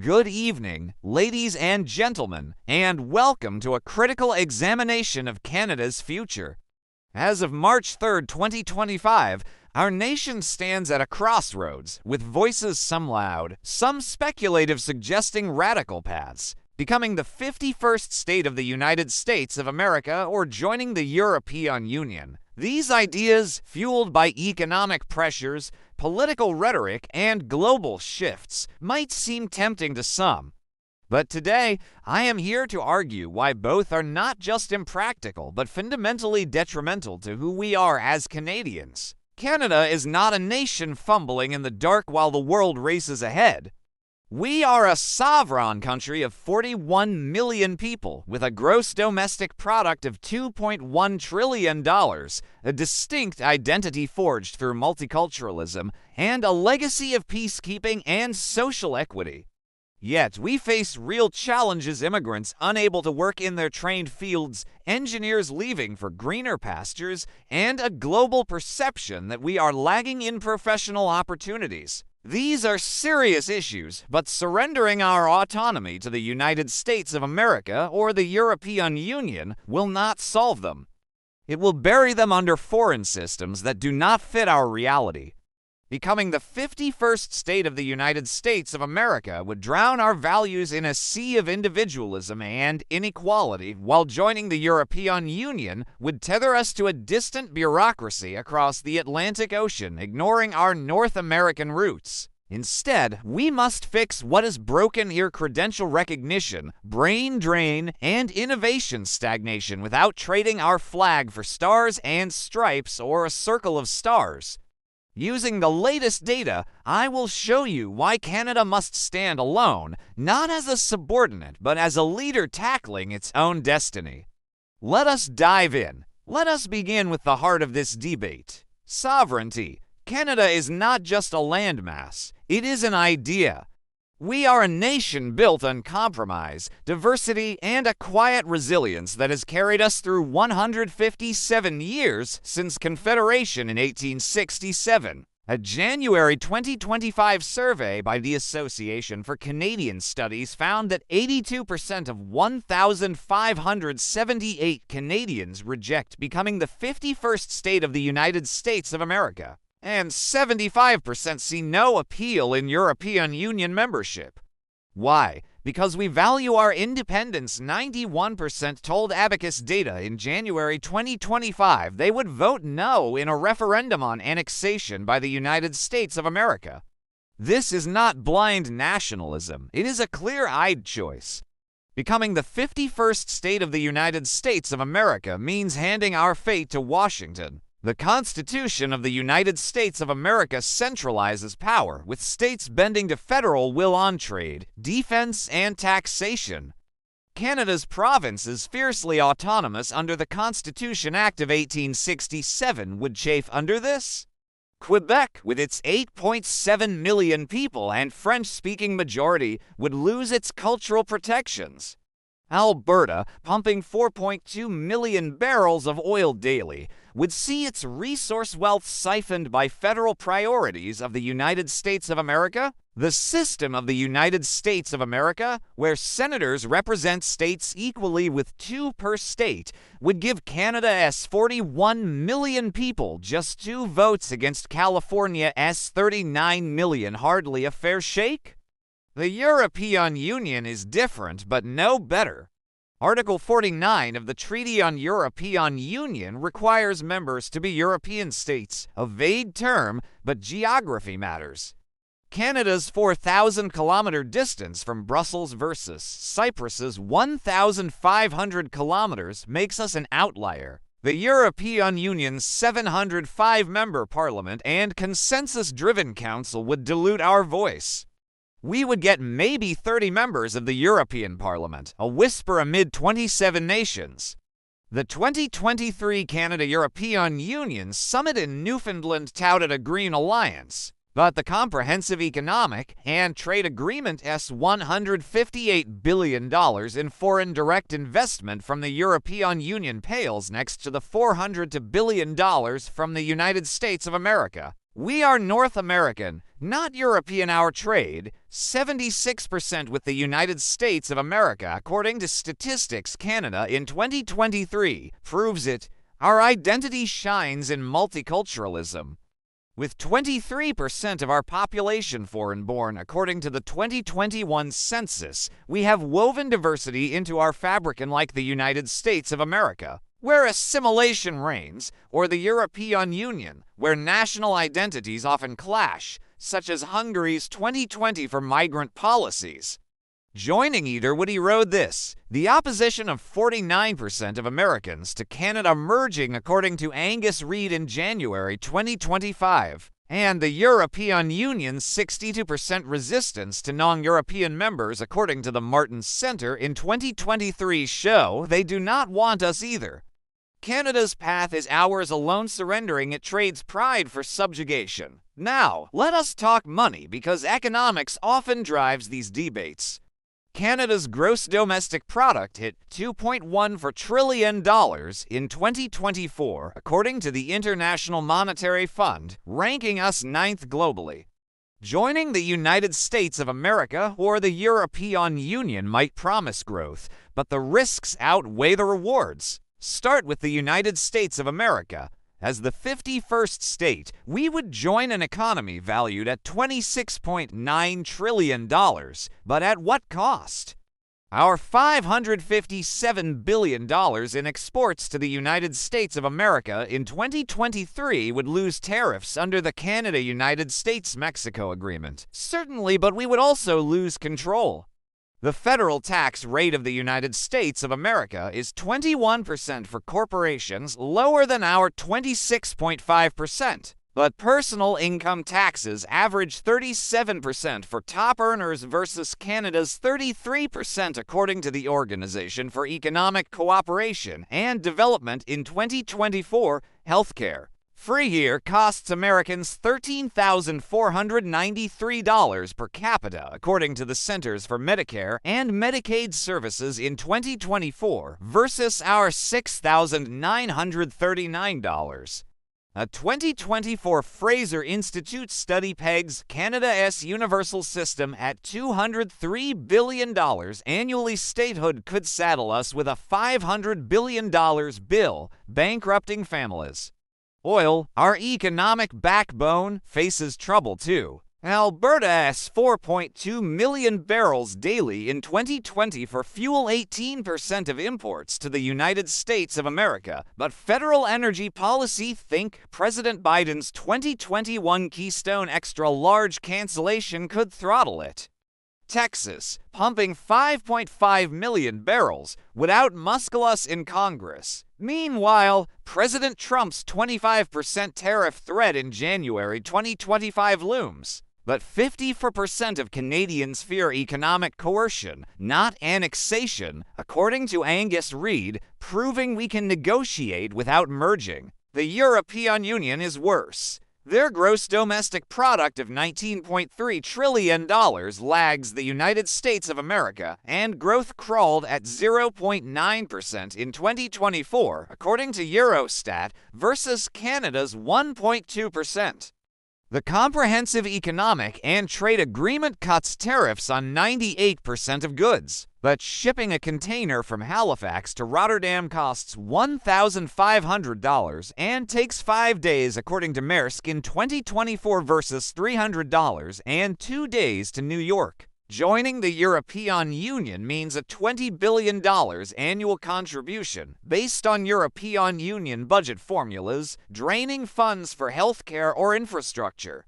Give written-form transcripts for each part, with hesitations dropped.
Good evening, ladies and gentlemen, and welcome to a critical examination of Canada's future. As of March 3rd, 2025, our nation stands at a crossroads, with voices some loud, some speculative suggesting radical paths, becoming the 51st state of the United States of America or joining the European Union. These ideas, fueled by economic pressures, political rhetoric, and global shifts, might seem tempting to some. But today, I am here to argue why both are not just impractical, but fundamentally detrimental to who we are as Canadians. Canada is not a nation fumbling in the dark while the world races ahead. We are a sovereign country of 41 million people with a gross domestic product of $2.1 trillion, a distinct identity forged through multiculturalism, and a legacy of peacekeeping and social equity. Yet, we face real challenges: immigrants unable to work in their trained fields, engineers leaving for greener pastures, and a global perception that we are lagging in professional opportunities. These are serious issues, but surrendering our autonomy to the United States of America or the European Union will not solve them. It will bury them under foreign systems that do not fit our reality. Becoming the 51st state of the United States of America would drown our values in a sea of individualism and inequality, while joining the European Union would tether us to a distant bureaucracy across the Atlantic Ocean, ignoring our North American roots. Instead, we must fix what is broken here: credential recognition, brain drain, and innovation stagnation without trading our flag for stars and stripes or a circle of stars. Using the latest data, I will show you why Canada must stand alone, not as a subordinate, but as a leader tackling its own destiny. Let us dive in. Let us begin with the heart of this debate: sovereignty. Canada is not just a landmass, it is an idea. We are a nation built on compromise, diversity, and a quiet resilience that has carried us through 157 years since Confederation in 1867. A January 2025 survey by the Association for Canadian Studies found that 82% of 1,578 Canadians reject becoming the 51st state of the United States of America, and 75% see no appeal in European Union membership. Why? Because we value our independence. 91% told Abacus Data in January 2025 they would vote no in a referendum on annexation by the United States of America. This is not blind nationalism. It is a clear-eyed choice. Becoming the 51st state of the United States of America means handing our fate to Washington. The Constitution of the United States of America centralizes power, with states bending to federal will on trade, defense, and taxation. Canada's provinces, fiercely autonomous under the Constitution Act of 1867, would chafe under this. Quebec, with its 8.7 million people and French-speaking majority, would lose its cultural protections. Alberta, pumping 4.2 million barrels of oil daily, would see its resource wealth siphoned by federal priorities of the United States of America. The system of the United States of America, where senators represent states equally with 2 per state, would give Canada's 41 million people just 2 votes against California's 39 million. Hardly a fair shake? The European Union is different, but no better. Article 49 of the Treaty on European Union requires members to be European states, a vague term, but geography matters. Canada's 4,000-kilometer distance from Brussels versus Cyprus's 1,500 kilometers makes us an outlier. The European Union's 705-member parliament and consensus-driven council would dilute our voice. We would get maybe 30 members of the European Parliament, a whisper amid 27 nations. The 2023 Canada-European Union Summit in Newfoundland touted a green alliance, but the Comprehensive Economic and Trade Agreement's $158 billion in foreign direct investment from the European Union pales next to the $400 billion from the United States of America. We are North American, not European. Our trade, 76% with the United States of America, according to Statistics Canada in 2023, proves it. Our identity shines in multiculturalism. With 23% of our population foreign-born, according to the 2021 census, we have woven diversity into our fabric, unlike the United States of America, where assimilation reigns, or the European Union, where national identities often clash, such as Hungary's 2020 for migrant policies. Joining either would erode this, the opposition of 49% of Americans to Canada merging, according to Angus Reid in January 2025, and the European Union's 62% resistance to non-European members, according to the Martin Centre in 2023, show they do not want us either. Canada's path is ours alone, surrendering it trades pride for subjugation. Now, let us talk money, because economics often drives these debates. Canada's gross domestic product hit $2.14 trillion in 2024, according to the International Monetary Fund, ranking us 9th globally. Joining the United States of America or the European Union might promise growth, but the risks outweigh the rewards. Start with the United States of America. As the 51st state, we would join an economy valued at $26.9 trillion, but at what cost? Our $557 billion in exports to the United States of America in 2023 would lose tariffs under the Canada-United States-Mexico Agreement. Certainly, but we would also lose control. The federal tax rate of the United States of America is 21% for corporations, lower than our 26.5%. But personal income taxes average 37% for top earners versus Canada's 33%, according to the Organization for Economic Cooperation and Development in 2024. Healthcare. Free here costs Americans $13,493 per capita, according to the Centers for Medicare and Medicaid Services in 2024, versus our $6,939. A 2024 Fraser Institute study pegs Canada's universal system at $203 billion annually. Statehood could saddle us with a $500 billion bill, bankrupting families. Oil, our economic backbone, faces trouble too. Alberta's 4.2 million barrels daily in 2020 for fuel, 18% of imports to the United States of America. But federal energy policy, think President Biden's 2021 Keystone Extra large cancellation, could throttle it. Texas, pumping 5.5 million barrels without musculus in Congress. Meanwhile, President Trump's 25% tariff threat in January 2025 looms. But 54% of Canadians fear economic coercion, not annexation, according to Angus Reid, proving we can negotiate without merging. The European Union is worse. Their gross domestic product of $19.3 trillion lags the United States of America, and growth crawled at 0.9% in 2024, according to Eurostat, versus Canada's 1.2%. The Comprehensive Economic and Trade Agreement cuts tariffs on 98% of goods, but shipping a container from Halifax to Rotterdam costs $1,500 and takes 5 days, according to Maersk in 2024, versus $300 and 2 days to New York. Joining the European Union means a $20 billion annual contribution based on European Union budget formulas, draining funds for healthcare or infrastructure.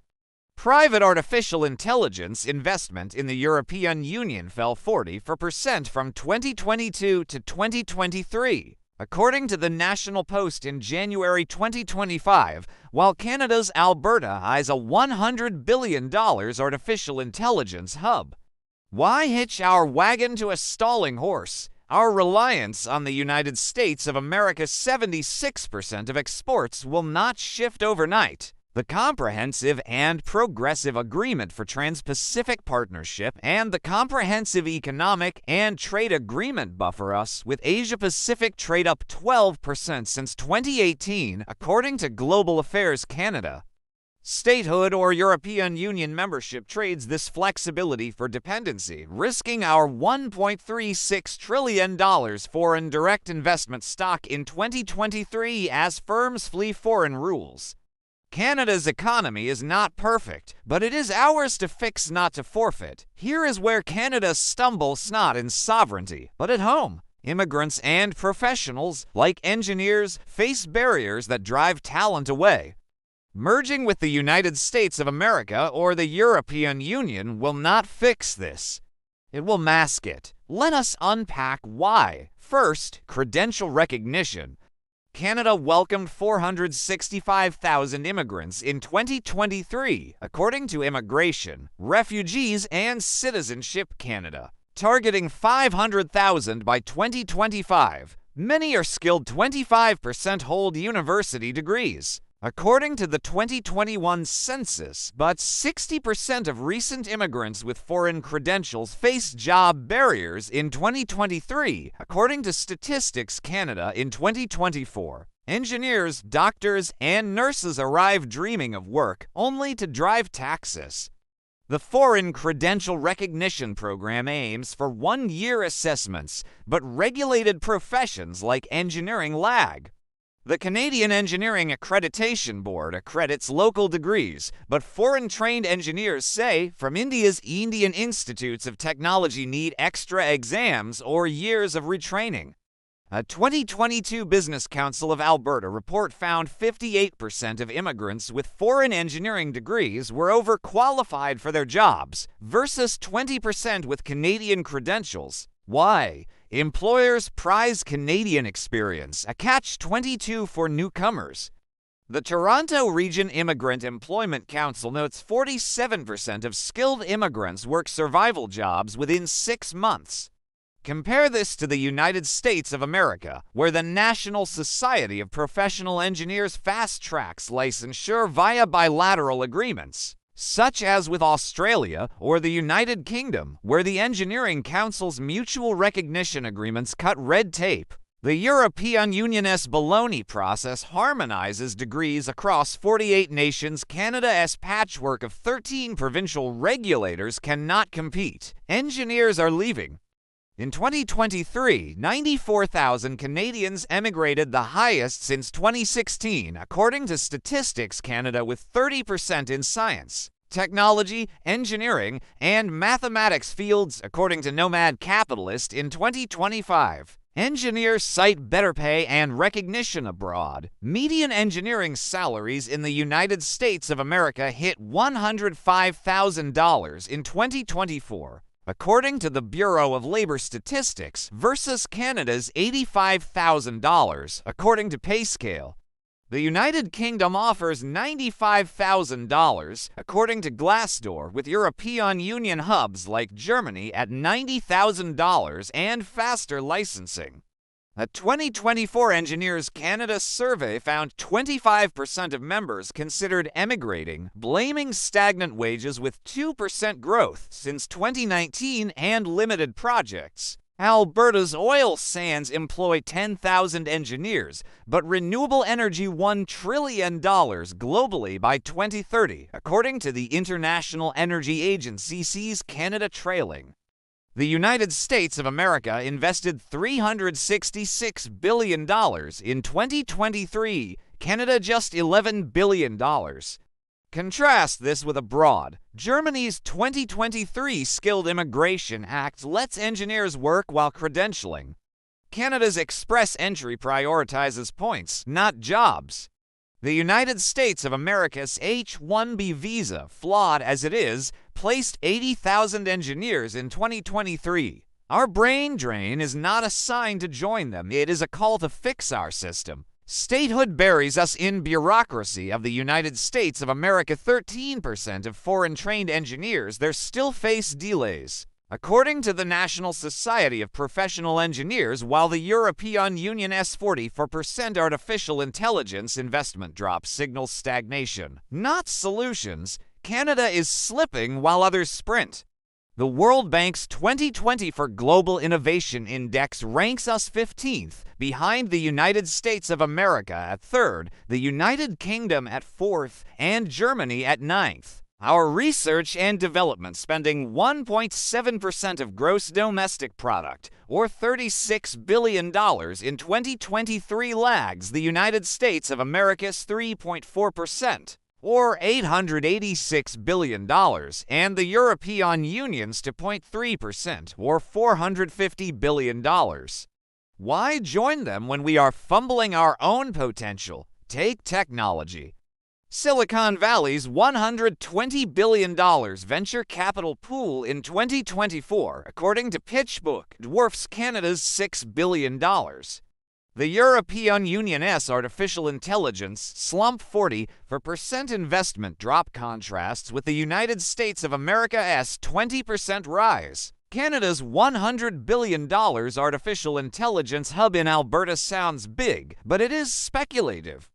Private artificial intelligence investment in the European Union fell 40% from 2022 to 2023. According to the National Post in January 2025, while Canada's Alberta eyes a $100 billion artificial intelligence hub. Why hitch our wagon to a stalling horse? Our reliance on the United States of America's 76% of exports will not shift overnight. The Comprehensive and Progressive Agreement for Trans-Pacific Partnership and the Comprehensive Economic and Trade Agreement buffer us, with Asia-Pacific trade up 12% since 2018, according to Global Affairs Canada. Statehood or European Union membership trades this flexibility for dependency, risking our $1.36 trillion foreign direct investment stock in 2023 as firms flee foreign rules. Canada's economy is not perfect, but it is ours to fix, not to forfeit. Here is where Canada stumbles not in sovereignty, but at home. Immigrants and professionals, like engineers, face barriers that drive talent away. Merging with the United States of America or the European Union will not fix this. It will mask it. Let us unpack why. First, credential recognition. Canada welcomed 465,000 immigrants in 2023, according to Immigration, Refugees and Citizenship Canada, targeting 500,000 by 2025. Many are skilled, 25% hold university degrees. According to the 2021 census, but 60% of recent immigrants with foreign credentials face job barriers in 2023, according to Statistics Canada in 2024. Engineers, doctors, and nurses arrive dreaming of work, only to drive taxes. The Foreign Credential Recognition Program aims for one-year assessments, but regulated professions like engineering lag. The Canadian Engineering Accreditation Board accredits local degrees, but foreign-trained engineers say from India's Indian Institutes of Technology need extra exams or years of retraining. A 2022 Business Council of Alberta report found 58% of immigrants with foreign engineering degrees were overqualified for their jobs, versus 20% with Canadian credentials. Why? Employers prize Canadian experience, a catch-22 for newcomers. The Toronto Region Immigrant Employment Council notes 47% of skilled immigrants work survival jobs within 6 months. Compare this to the United States of America, where the National Society of Professional Engineers fast-tracks licensure via bilateral agreements, such as with Australia or the United Kingdom, where the Engineering Council's mutual recognition agreements cut red tape. The European Union's Bologna process harmonizes degrees across 48 nations. Canada's patchwork of 13 provincial regulators cannot compete. Engineers are leaving. In 2023, 94,000 Canadians emigrated, the highest since 2016, according to Statistics Canada, with 30% in science, technology, engineering, and mathematics fields, according to Nomad Capitalist in 2025. Engineers cite better pay and recognition abroad. Median engineering salaries in the United States of America hit $105,000 in 2024. According to the Bureau of Labor Statistics, versus Canada's $85,000, according to PayScale. The United Kingdom offers $95,000, according to Glassdoor, with European Union hubs like Germany at $90,000 and faster licensing. A 2024 Engineers Canada survey found 25% of members considered emigrating, blaming stagnant wages with 2% growth since 2019 and limited projects. Alberta's oil sands employ 10,000 engineers, but renewable energy $1 trillion globally by 2030, according to the International Energy Agency sees Canada trailing. The United States of America invested $366 billion in 2023, Canada just $11 billion. Contrast this with abroad. Germany's 2023 Skilled Immigration Act lets engineers work while credentialing. Canada's Express Entry prioritizes points, not jobs. The United States of America's H-1B visa, flawed as it is, placed 80,000 engineers in 2023. Our brain drain is not a sign to join them. It is a call to fix our system. Statehood buries us in bureaucracy of the United States of America. 13% of foreign-trained engineers there still face delays. According to the National Society of Professional Engineers, while the European Union's 44% artificial intelligence investment drop signals stagnation, not solutions, Canada is slipping while others sprint. The World Bank's 2024 Global Innovation Index ranks us 15th, behind the United States of America at 3rd, the United Kingdom at 4th, and Germany at 9th. Our research and development spending 1.7% of gross domestic product, or $36 billion in 2023 lags the United States of America's 3.4%. Or $886 billion, and the European Union's 2.3%, or $450 billion. Why join them when we are fumbling our own potential? Take technology. Silicon Valley's $120 billion venture capital pool in 2024, according to PitchBook, dwarfs Canada's $6 billion. The European Union's artificial intelligence slump 40% investment drop contrasts with the United States of America's 20% rise. Canada's $100 billion artificial intelligence hub in Alberta sounds big, but it is speculative.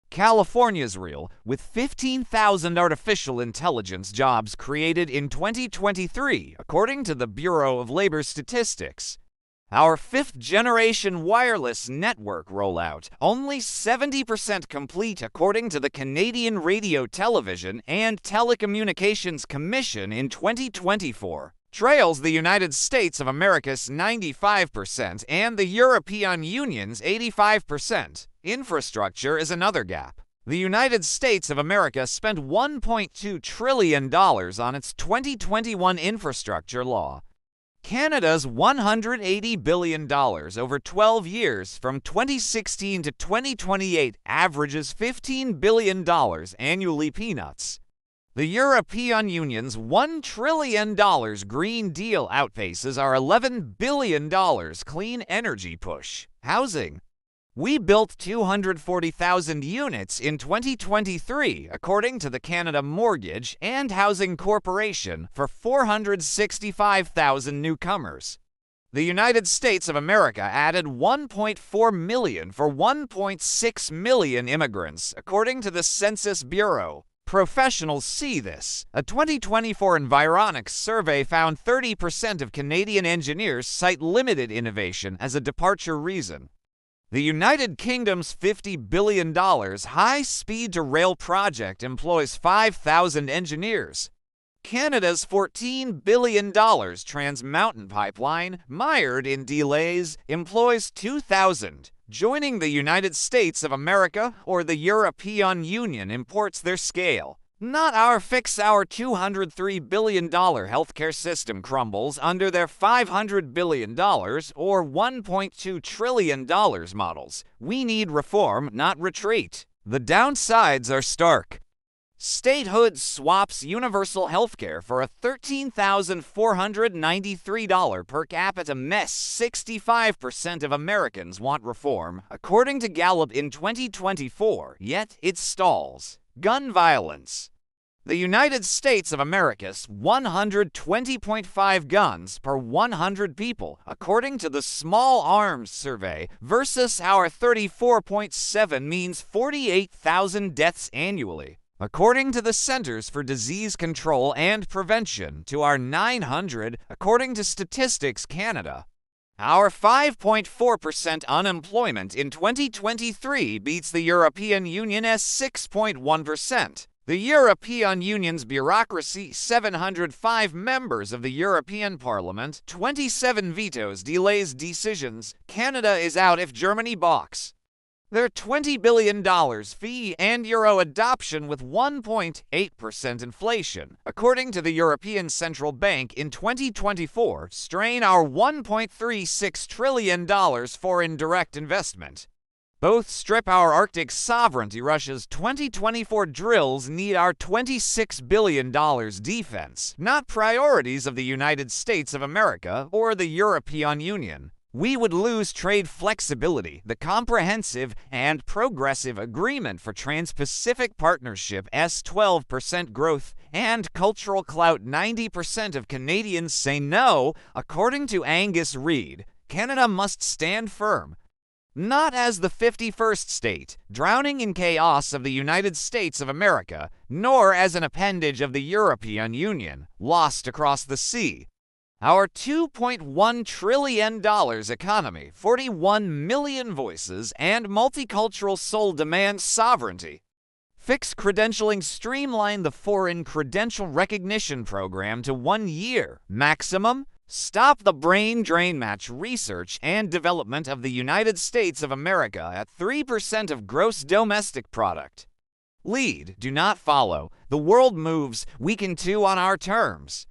California's real, with 15,000 artificial intelligence jobs created in 2023, according to the Bureau of Labor Statistics. Our 5th-generation wireless network rollout, only 70% complete according to the Canadian Radio, Television, and Telecommunications Commission in 2024, trails the United States of America's 95% and the European Union's 85%. Infrastructure is another gap. The United States of America spent $1.2 trillion on its 2021 infrastructure law. Canada's $180 billion over 12 years from 2016 to 2028 averages $15 billion annually peanuts. The European Union's $1 trillion Green Deal outpaces our $11 billion clean energy push. Housing. We built 240,000 units in 2023, according to the Canada Mortgage and Housing Corporation, for 465,000 newcomers. The United States of America added 1.4 million for 1.6 million immigrants, according to the Census Bureau. Professionals see this. A 2024 Environics survey found 30% of Canadian engineers cite limited innovation as a departure reason. The United Kingdom's $50 billion high-speed-to-rail project employs 5,000 engineers. Canada's $14 billion Trans Mountain Pipeline, mired in delays, employs 2,000. Joining the United States of America or the European Union imports their scale. Not our $203 billion healthcare system crumbles under their $500 billion or $1.2 trillion models. We need reform, not retreat. The downsides are stark. Statehood swaps universal healthcare for a $13,493 per capita mess. 65% of Americans want reform, according to Gallup in 2024, yet it stalls. Gun violence. The United States of America's 120.5 guns per 100 people, according to the Small Arms Survey, versus our 34.7 means 48,000 deaths annually. According to the Centers for Disease Control and Prevention, to our 900, according to Statistics Canada. Our 5.4% unemployment in 2023 beats the European Union's 6.1%. The European Union's bureaucracy, 705 members of the European Parliament, 27 vetoes, delays decisions. Canada is out if Germany balks. Their $20 billion fee and euro adoption with 1.8% inflation, according to the European Central Bank in 2024, strain our $1.36 trillion foreign direct investment. Both strip our Arctic sovereignty. Russia's 2024 drills need our $26 billion defense, not priorities of the United States of America or the European Union. We would lose trade flexibility, the comprehensive and progressive agreement for Trans-Pacific Partnership, 12% growth, and cultural clout. 90% of Canadians say no. According to Angus Reid, Canada must stand firm. Not as the 51st state, drowning in chaos of the United States of America, nor as an appendage of the European Union, lost across the sea. Our $2.1 trillion economy, 41 million voices, and multicultural soul demand sovereignty. Fix credentialing, streamline the foreign credential recognition program to 1 year maximum. Stop the brain drain, match research and development of the United States of America at 3% of gross domestic product. Lead, do not follow. The world moves, we can too on our terms.